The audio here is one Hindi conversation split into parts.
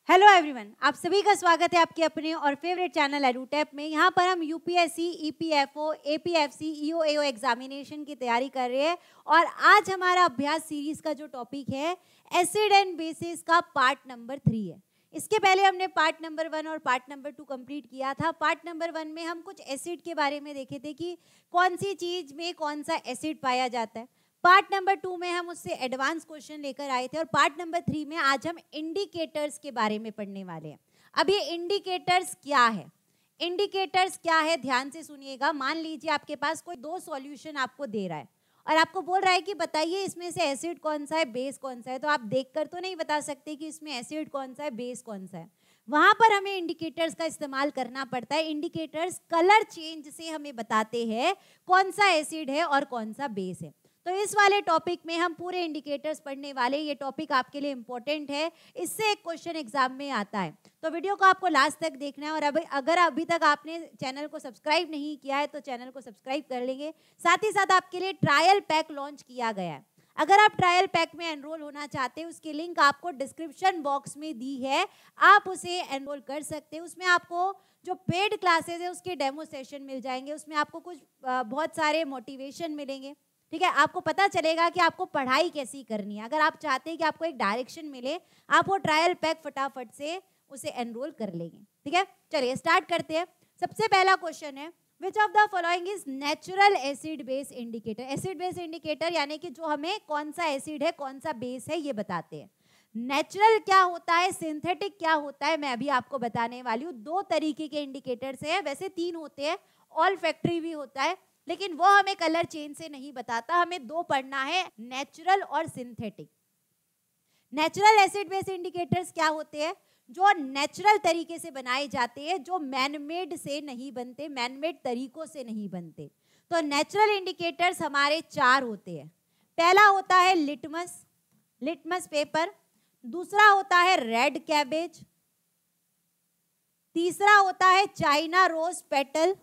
हेलो एवरीवन, आप सभी का स्वागत है आपके अपने और फेवरेट चैनल एडुटेप में। यहाँ पर हम यूपीएससी, ईपीएफओ, एपीएफसी, ईओएओ एग्जामिनेशन की तैयारी कर रहे हैं और आज हमारा अभ्यास सीरीज का जो टॉपिक है एसिड एंड बेसिस का पार्ट नंबर 3 है। इसके पहले हमने पार्ट नंबर 1 और पार्ट नंबर 2 कंप्लीट किया था। पार्ट नंबर 1 में हम कुछ एसिड के बारे में देखे थे कि कौन सी चीज में कौन सा एसिड पाया जाता है। पार्ट नंबर 2 में हम उससे एडवांस क्वेश्चन लेकर आए थे और पार्ट नंबर 3 में आज हम इंडिकेटर्स के बारे में पढ़ने वाले हैं। अब ये इंडिकेटर्स क्या है, इंडिकेटर्स क्या है, ध्यान से सुनिएगा। मान लीजिए आपके पास कोई दो सॉल्यूशन आपको दे रहा है और आपको बोल रहा है कि बताइए इसमें से एसिड कौन सा है, बेस कौन सा है। तो आप देखकर तो नहीं बता सकते कि इसमें एसिड कौन सा है, बेस कौन सा है। वहां पर हमें इंडिकेटर्स का इस्तेमाल करना पड़ता है। इंडिकेटर्स कलर चेंज से हमें बताते हैं कौन सा एसिड है और कौन सा बेस है। तो इस वाले टॉपिक में हम पूरे इंडिकेटर्स पढ़ने वाले। ये टॉपिक आपके लिए इंपॉर्टेंट है, इससे एक क्वेश्चन एग्जाम में आता है। तो वीडियो को आपको लास्ट तक देखना है और अगर अभी तक आपने चैनल को सब्सक्राइब नहीं किया है तो चैनल को सब्सक्राइब कर लेंगे। साथ ही साथ आपके लिए ट्रायल पैक लॉन्च किया गया है। अगर आप ट्रायल पैक में एनरोल होना चाहते हैं, उसकी लिंक आपको डिस्क्रिप्शन बॉक्स में दी है, आप उसे एनरोल कर सकते हैं। उसमें आपको जो पेड क्लासेस है उसके डेमो सेशन मिल जाएंगे, उसमें आपको कुछ बहुत सारे मोटिवेशन मिलेंगे। ठीक है, आपको पता चलेगा कि आपको पढ़ाई कैसी करनी है। अगर आप चाहते हैं कि आपको एक डायरेक्शन मिले, आप वो ट्रायल पैक फटाफट से उसे एनरोल कर लेंगे। ठीक है, चलिए स्टार्ट करते हैं। सबसे पहला क्वेश्चन है, विच of the following is natural acid base indicator. Acid base indicator यानी कि जो हमें कौन सा एसिड है कौन सा बेस है ये बताते हैं। नेचुरल क्या होता है, सिंथेटिक क्या होता है, मैं अभी आपको बताने वाली हूँ। दो तरीके के इंडिकेटर्स है, वैसे 3 होते हैं, ऑल फैक्ट्री भी होता है, लेकिन वो हमें कलर चेंज से नहीं बताता। हमें दो पढ़ना है, नेचुरल और synthetic. Natural acid base indicators क्या होते हैं, जो नेचुरल तरीके से बनाए जाते हैं, जो मैनमेड से नहीं बनते, मैनमेड तरीकों से नहीं बनते। तो नेचुरल इंडिकेटर्स हमारे 4 होते हैं। पहला होता है लिटमस, लिटमस पेपर। दूसरा होता है रेड कैबेज। तीसरा होता है चाइना रोज पेटल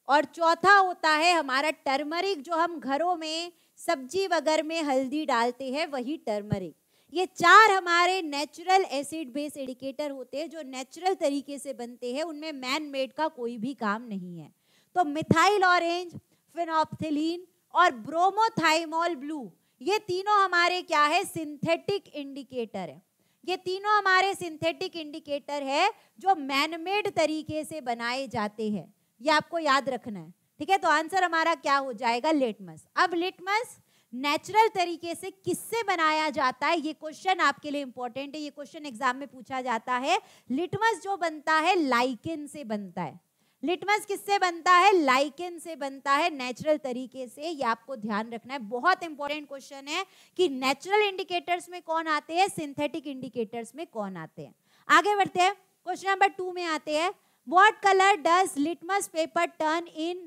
और चौथा होता है हमारा टर्मरिक, जो हम घरों में सब्जी वगैरह में हल्दी डालते हैं, वही टर्मरिक। ये 4 हमारे नेचुरल एसिड बेस इंडिकेटर होते हैं, जो नेचुरल तरीके से बनते हैं, उनमें मैन मेड का कोई भी काम नहीं है। तो मिथाइल ऑरेंज, फिनोप्थिलीन और ब्रोमोथाइमोल ब्लू, ये तीनों हमारे क्या है, सिंथेटिक इंडिकेटर है। ये तीनों हमारे सिंथेटिक इंडिकेटर है जो मैनमेड तरीके से बनाए जाते हैं। ये आपको याद रखना है। ठीक है, तो आंसर हमारा क्या हो जाएगा, लिटमस। अब लिटमस नेचुरल तरीके से किससे बनाया जाता है, ये क्वेश्चन आपके लिए इंपॉर्टेंट है। ये क्वेश्चन एग्जाम में पूछा जाता है। लिटमस जो बनता है लाइकेन से बनता है। लिटमस किससे बनता है, लाइकेन से बनता है, नेचुरल तरीके से। ये आपको ध्यान रखना है, बहुत इंपॉर्टेंट क्वेश्चन है कि नेचुरल इंडिकेटर्स में कौन आते हैं, सिंथेटिक इंडिकेटर्स में कौन आते हैं। आगे बढ़ते हैं, क्वेश्चन नंबर 2 में आते हैं। What color does litmus paper turn in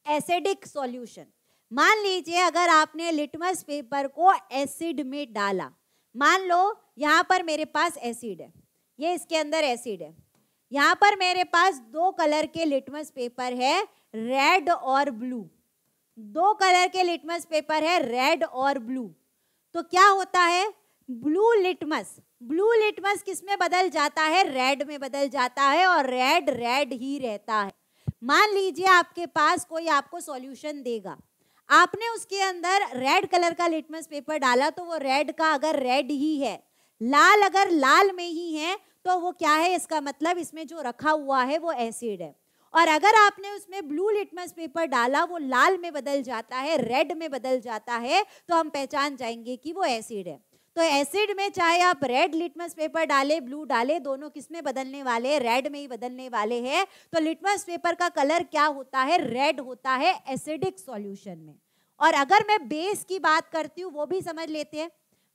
acidic solution? मान लीजिए अगर आपने लिटमस पेपर को एसिड में डाला, मान लो यहाँ पर मेरे पास एसिड है, ये इसके अंदर एसिड है। यहाँ पर मेरे पास 2 कलर के लिटमस पेपर है, रेड और ब्लू। 2 कलर के लिटमस पेपर है, रेड और ब्लू। तो क्या होता है, ब्लू लिटमस, ब्लू लिटमस किस में बदल जाता है, रेड में बदल जाता है और रेड रेड ही रहता है। मान लीजिए आपके पास कोई आपको सॉल्यूशन देगा, आपने उसके अंदर रेड कलर का लिटमस पेपर डाला, तो वो रेड का अगर रेड ही है, लाल अगर लाल में ही है, तो वो क्या है, इसका मतलब इसमें जो रखा हुआ है वो एसिड है। और अगर आपने उसमें ब्लू लिटमस पेपर डाला, वो लाल में बदल जाता है, रेड में बदल जाता है, तो हम पहचान जाएंगे कि वो एसिड है। तो एसिड में चाहे आप रेड लिटमस पेपर डाले, ब्लू डाले, दोनों किस में बदलने वाले हैं, रेड में ही बदलने वाले हैं। तो लिटमस पेपर का कलर क्या होता है, रेड होता है एसिडिक सॉल्यूशन में। और अगर मैं बेस की बात करती हूँ, वो भी समझ लेते हैं।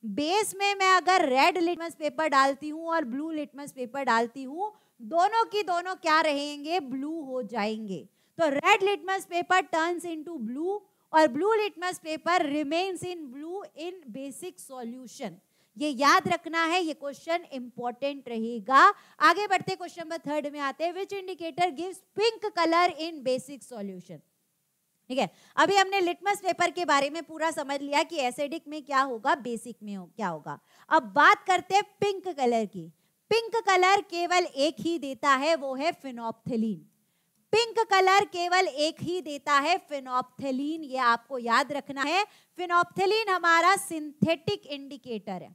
बेस में मैं अगर रेड लिटमस पेपर डालती हूँ और ब्लू लिटमस पेपर डालती हूँ, दोनों की दोनों क्या रहेंगे, ब्लू हो जाएंगे। तो red litmus paper turns into blue और blue litmus paper remains in blue in basic solution. ये याद रखना है, ये क्वेश्चन इंपॉर्टेंट रहेगा। आगे बढ़ते क्वेश्चन नंबर 3 में आते हैं। Which indicator gives pink colour in basic solution. ठीक है, अभी हमने लिटमस पेपर के बारे में पूरा समझ लिया कि एसिडिक में क्या होगा, बेसिक में क्या होगा। अब बात करते हैं पिंक कलर की। पिंक कलर केवल एक ही देता है, वो है फिनोप्थेलीन। पिंक कलर केवल एक ही देता है, फिनोप्थेलीन, ये आपको याद रखना है। फिनोप्थेलीन हमारा सिंथेटिक इंडिकेटर है।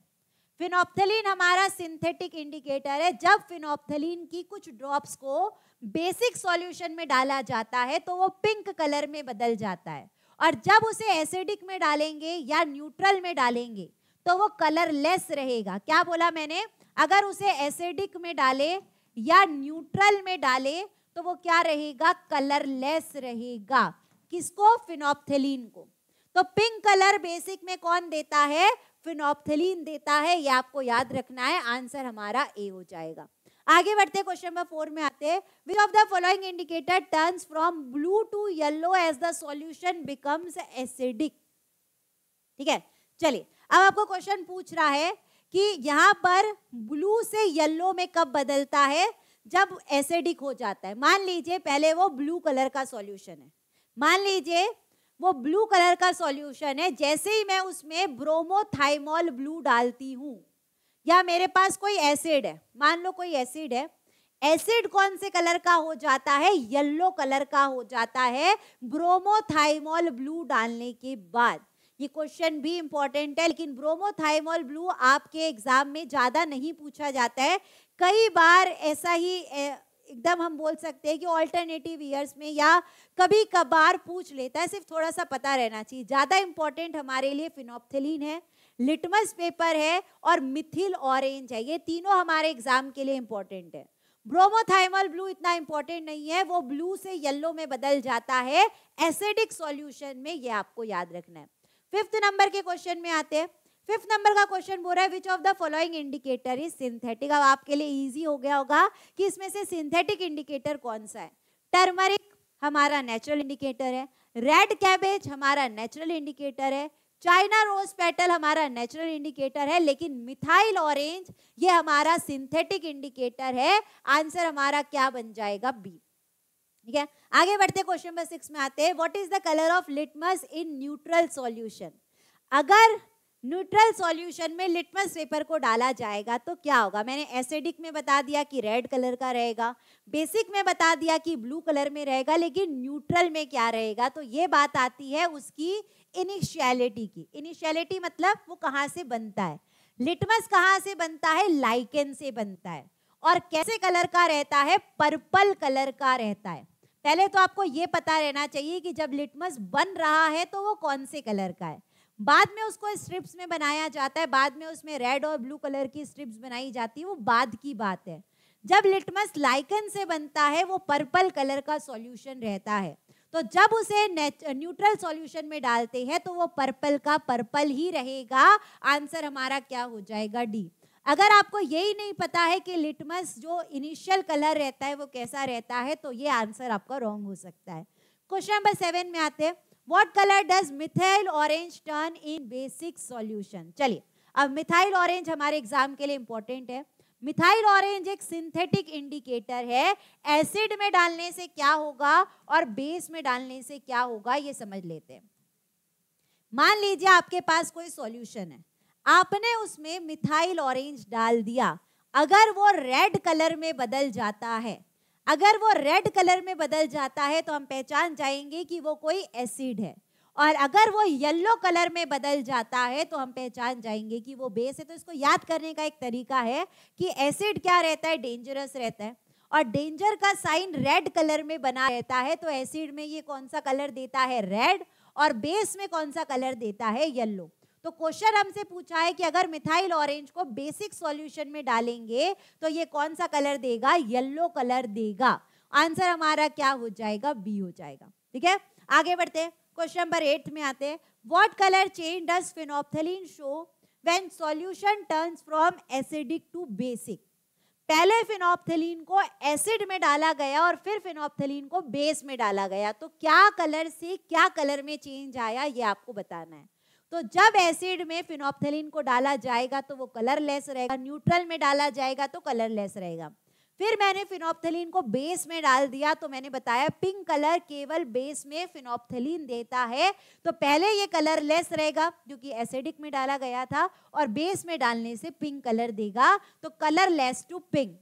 फिनोप्थेलीन हमारा सिंथेटिक इंडिकेटर है। जब फिनोप्थेलीन की कुछ ड्रॉप्स को बेसिक सॉल्यूशन में डाला जाता है तो वो पिंक कलर में बदल जाता है, और जब उसे एसिडिक में डालेंगे या न्यूट्रल में डालेंगे तो वो कलरलेस रहेगा। क्या बोला मैंने? अगर उसे एसिडिक में डाले या न्यूट्रल में डाले तो वो क्या रहेगा? कलरलेस रहेगा। किसको? फिनोप्थेलीन को। तो पिंक कलर बेसिक में कौन देता है? फिनोप्थेलीन देता है। ये आपको याद रखना है। आंसर हमारा ए हो जाएगा। आगे बढ़ते क्वेश्चन नंबर 4 में आते हैं। Which of the following indicator turns from blue to yellow as the solution becomes acidic? ठीक है, चलिए अब आपको क्वेश्चन पूछ रहा है कि यहाँ पर ब्लू से येलो में कब बदलता है? जब एसिडिक हो जाता है। मान लीजिए पहले वो ब्लू कलर का सॉल्यूशन है, मान लीजिए वो ब्लू कलर का सॉल्यूशन है। जैसे ही मैं उसमें ब्रोमोथाइमोल ब्लू डालती हूं, या मेरे पास कोई एसिड है, मान लो कोई एसिड है, एसिड कौन से कलर का हो जाता है? येलो कलर का हो जाता है ब्रोमोथाइमोल ब्लू डालने के बाद। ये क्वेश्चन भी इंपॉर्टेंट है, लेकिन ब्रोमोथाइमोल ब्लू आपके एग्जाम में ज्यादा नहीं पूछा जाता है। कई बार ऐसा ही एकदम हम बोल सकते हैं कि ऑल्टरनेटिव ईयर्स में या कभी कभार पूछ लेता है, सिर्फ थोड़ा सा पता रहना चाहिए। ज्यादा इंपॉर्टेंट हमारे लिए फिनोप्थेलीन है, लिटमस पेपर है और मिथिल ऑरेंज है। ये तीनों हमारे एग्जाम के लिए इंपॉर्टेंट है। ब्रोमोथाइमोल ब्लू इतना इंपॉर्टेंट नहीं है, वो ब्लू से येलो में बदल जाता है एसिडिक सॉल्यूशन में। ये आपको याद रखना है। 5th नंबर के क्वेश्चन में आते हैं। 5th नंबर का क्वेश्चन बोल रहा है विच of the following indicator is synthetic? अब आपके लिए इजी हो गया होगा कि इसमें से सिंथेटिक इंडिकेटर कौन सा है। टर्मरिक हमारा नेचुरल इंडिकेटर है, रेड कैबेज हमारा नेचुरल इंडिकेटर है, चाइना रोज पेटल हमारा नेचुरल इंडिकेटर है, लेकिन मिथाइल ऑरेंज ये हमारा सिंथेटिक इंडिकेटर है। आंसर हमारा क्या बन जाएगा? बी। ठीक है, आगे बढ़ते क्वेश्चन नंबर 6 में आते हैं। What is the colour of litmus in neutral solution? अगर न्यूट्रल सॉल्यूशन में लिटमस पेपर को डाला जाएगा तो क्या होगा? मैंने एसिडिक में बता दिया कि रेड कलर का रहेगा, बेसिक में बता दिया कि ब्लू कलर में रहेगा, लेकिन न्यूट्रल में क्या रहेगा? तो ये बात आती है उसकी इनिशियलिटी की। इनिशियलिटी मतलब वो कहाँ से बनता है। लिटमस कहाँ से बनता है? लाइकेन से बनता है। और कैसे कलर का रहता है? पर्पल कलर का रहता है। पहले तो आपको ये पता रहना चाहिए कि जब लिटमस बन रहा है तो वो कौन से कलर का है। बाद में उसको स्ट्रिप्स में बनाया जाता है, बाद में उसमें रेड और ब्लू कलर की स्ट्रिप्स बनाई जाती है, वो बाद की बात है। जब लिटमस लाइकन से बनता है वो पर्पल कलर का सॉल्यूशन रहता है। तो जब उसे न्यूट्रल सॉल्यूशन में डालते हैं तो वो पर्पल का पर्पल ही रहेगा। आंसर हमारा क्या हो जाएगा? डी। अगर आपको यही नहीं पता है कि लिटमस जो इनिशियल कलर रहता है वो कैसा रहता है, तो ये आंसर आपका रॉन्ग हो सकता है। क्वेश्चन नंबर 7 में आते हैं। What color does methyl orange turn in basic solution? चलिए अब मिथाइल ऑरेंज हमारे एग्जाम के लिए इंपॉर्टेंट है। मिथाइल ऑरेंज एक सिंथेटिक इंडिकेटर है। एसिड में डालने से क्या होगा और बेस में डालने से क्या होगा, ये समझ लेते हैं। मान लीजिए आपके पास कोई सॉल्यूशन है, आपने उसमें मिथाइल ऑरेंज डाल दिया। अगर वो रेड कलर में बदल जाता है, अगर वो रेड कलर में बदल जाता है तो हम पहचान जाएंगे कि वो कोई एसिड है, और अगर वो येलो कलर में बदल जाता है तो हम पहचान जाएंगे कि वो बेस है। तो इसको याद करने का एक तरीका है कि एसिड क्या रहता है? डेंजरस रहता है, और डेंजर का साइन रेड कलर में बना रहता है। तो एसिड में ये कौन सा कलर देता है? रेड, और बेस में कौन सा कलर देता है? येलो। तो क्वेश्चन हमसे पूछा है कि अगर मिथाइल ऑरेंज को बेसिक सॉल्यूशन में डालेंगे तो ये कौन सा कलर देगा? येलो कलर देगा। आंसर हमारा क्या हो जाएगा? बी हो जाएगा। ठीक है, आगे बढ़ते हैं। क्वेश्चन नंबर 8 में आते हैं। What colour change does phenolphthalein show when solution turns from acidic to basic? पहले फिनोप्थेलीन को एसिड में डाला गया और फिर फिनोप्थेलीन को बेस में डाला गया, तो क्या कलर से क्या कलर में चेंज आया, ये आपको बताना है। तो जब एसिड में फिनोप्थेलीन को डाला जाएगा तो वो कलरलेस रहेगा, न्यूट्रल में डाला जाएगा तो कलरलेस रहेगा। फिर मैंने फिनोप्थलीन को बेस में डाल दिया, तो मैंने बताया पिंक कलर केवल बेस में फिनोप्थलीन देता है। तो पहले ये कलरलेस रहेगा क्योंकि एसिडिक में डाला गया था, और बेस में डालने से पिंक कलर देगा, तो कलरलेस टू पिंक।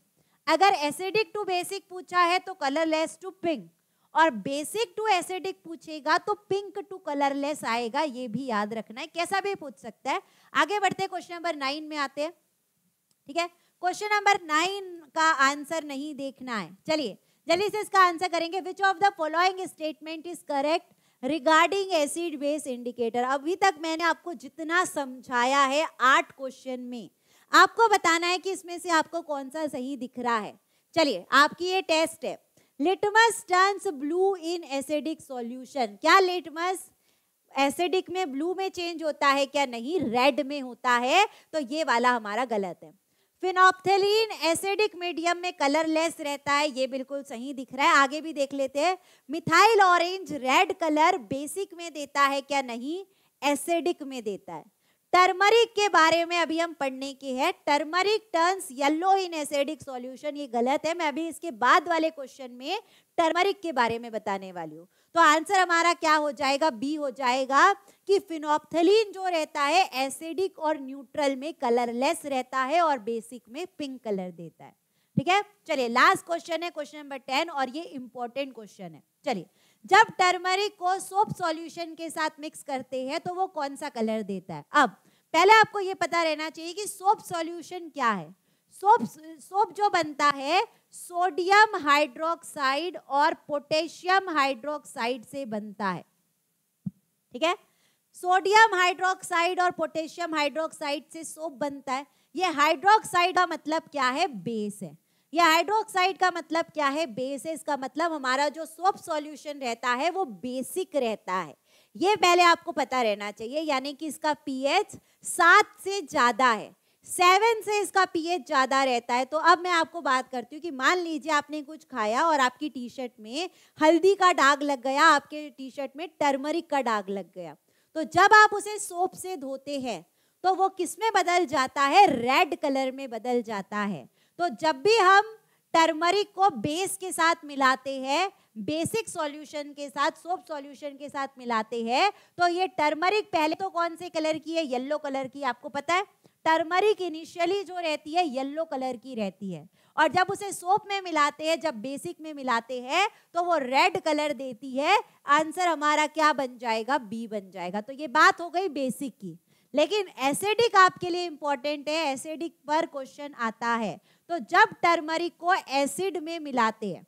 अगर एसिडिक टू बेसिक पूछा है तो कलरलेस टू पिंक, और बेसिक टू एसिडिक पूछेगा तो पिंक टू कलरलेस आएगा, ये भी याद रखना है, कैसा भी पूछ सकता है। आगे बढ़ते क्वेश्चन नंबर 9 में आते हैं। ठीक है, क्वेश्चन नंबर 9 का आंसर नहीं देखना है, चलिए जल्दी से इसका आंसर करेंगे। विच of the following statement is correct regarding acid base indicator. अभी तक मैंने आपको जितना समझाया है 8 क्वेश्चन में, आपको बताना है कि इसमें से आपको कौन सा सही दिख रहा है। चलिए आपकी ये टेस्ट है, litmus turns blue in acidic solution. क्या लिटमस एसिडिक में ब्लू में चेंज होता है? क्या नहीं, रेड में होता है, तो ये वाला हमारा गलत है। फिनोप्थलीन एसिडिक मीडियम में कलरलेस रहता है, ये बिल्कुल सही दिख रहा है। आगे भी देख लेते हैं, methyl orange red colour basic में देता है, क्या नहीं, एसिडिक में देता है। टर्मरिक के बारे में अभी हम पढ़ने के हैं, turmeric turns yellow in acidic solution, ये गलत है। मैं अभी इसके बाद वाले क्वेश्चन में टर्मरिक के बारे में बताने वाली हूँ। तो आंसर हमारा क्या हो जाएगा, बी हो जाएगा कि फिनोप्थलीन जो रहता है एसिडिक और न्यूट्रल में कलरलेस रहता है और बेसिक में पिंक कलर देता है। ठीक है, चलिए लास्ट क्वेश्चन है, क्वेश्चन नंबर 10, और ये इंपॉर्टेंट क्वेश्चन है। चलिए, जब टर्मरिक को सोप सॉल्यूशन के साथ मिक्स करते हैं तो वो कौन सा कलर देता है? अब पहले आपको ये पता रहना चाहिए कि सोप सॉल्यूशन क्या है। सोप जो बनता है सोडियम हाइड्रोक्साइड और पोटेशियम हाइड्रोक्साइड से बनता है। ठीक है, सोडियम हाइड्रोक्साइड और पोटेशियम हाइड्रोक्साइड से सोप बनता है। ये हाइड्रोक्साइड का मतलब क्या है, बेस है। ये हाइड्रोक्साइड का मतलब क्या है, बेस है। इसका मतलब हमारा जो सोप सॉल्यूशन रहता है वो बेसिक रहता है, ये पहले आपको पता रहना चाहिए। यानी कि इसका पीएच 7 से ज्यादा है, 7 से इसका पीएच ज्यादा रहता है। तो अब मैं आपको बात करती हूँ कि मान लीजिए आपने कुछ खाया और आपकी टी शर्ट में हल्दी का दाग लग गया, आपके टी शर्ट में टर्मरिक का दाग लग गया, तो जब आप उसे सोप से धोते हैं तो वो किस में बदल जाता है, रेड कलर में बदल जाता है। तो जब भी हम टर्मरिक को बेस के साथ मिलाते हैं, बेसिक सॉल्यूशन के साथ, सोप सॉल्यूशन के साथ मिलाते हैं, तो ये टर्मरिक पहले तो कौन से कलर की है, येलो कलर की। आपको पता है टर्मरिक इनिशियली जो रहती है येलो कलर की रहती है, और जब उसे सोप में मिलाते हैं, जब बेसिक में मिलाते हैं, तो वो रेड कलर देती है। आंसर हमारा क्या बन जाएगा, बी बन जाएगा। तो ये बात हो गई बेसिक की, लेकिन एसिडिक आपके लिए इंपॉर्टेंट है, एसिडिक पर क्वेश्चन आता है। तो जब टर्मरिक को एसिड में मिलाते हैं,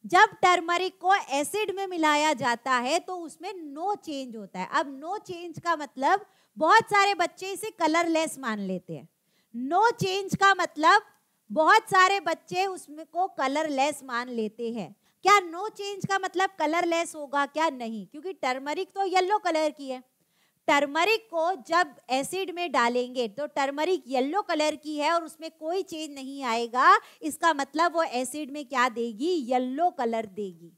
जब टर्मरिक को एसिड में मिलाया जाता है तो उसमें नो चेंज होता है। अब नो चेंज का मतलब बहुत सारे बच्चे इसे कलरलेस मान लेते हैं। नो चेंज का मतलब बहुत सारे बच्चे उसमें को कलरलेस मान लेते हैं। क्या नो चेंज का मतलब कलरलेस होगा? क्या नहीं, क्योंकि टर्मरिक तो येलो कलर की है। टर्मरिक को जब एसिड में डालेंगे तो टर्मरिक येलो कलर की है और उसमें कोई चेंज नहीं आएगा, इसका मतलब वो एसिड में क्या देगी, येलो कलर देगी।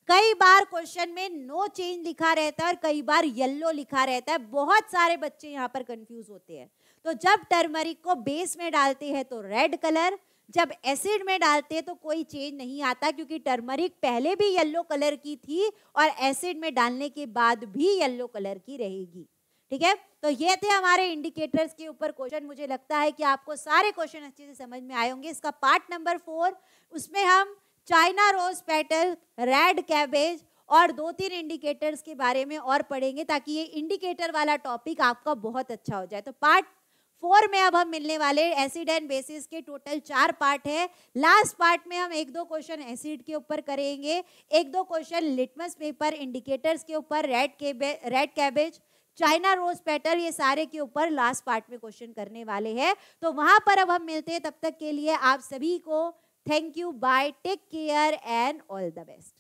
कई बार क्वेश्चन में नो चेंज लिखा रहता है और कई बार येलो लिखा रहता है, बहुत सारे बच्चे यहाँ पर कंफ्यूज होते हैं। तो जब टर्मरिक को बेस में डालते हैं तो रेड कलर, जब एसिड में डालते हैं तो कोई चेंज नहीं आता, क्योंकि टर्मरिक पहले भी येलो कलर की थी और एसिड में डालने के बाद भी येलो कलर की रहेगी। ठीक है, तो ये थे हमारे इंडिकेटर्स के ऊपर क्वेश्चन। मुझे लगता है कि आपको सारे क्वेश्चन अच्छे से समझ में आए होंगे। इसका पार्ट नंबर 4, उसमें हम China rose petal, red cabbage और 2-3 इंडिकेटर्स के बारे में और पढ़ेंगे, ताकि ये इंडिकेटर वाला टॉपिक आपका बहुत अच्छा हो जाए। तो पार्ट 4 में अब हम मिलने वाले एसिड एंड बेसिस के टोटल 4 पार्ट है। लास्ट पार्ट में हम 1-2 क्वेश्चन एसिड के ऊपर करेंगे, 1-2 क्वेश्चन लिटमस पेपर इंडिकेटर्स के ऊपर, red cabbage, China rose petal, ये सारे के ऊपर लास्ट पार्ट में क्वेश्चन करने वाले हैं। तो वहां पर अब हम मिलते हैं, तब तक के लिए आप सभी को thank you, bye, take care and all the best.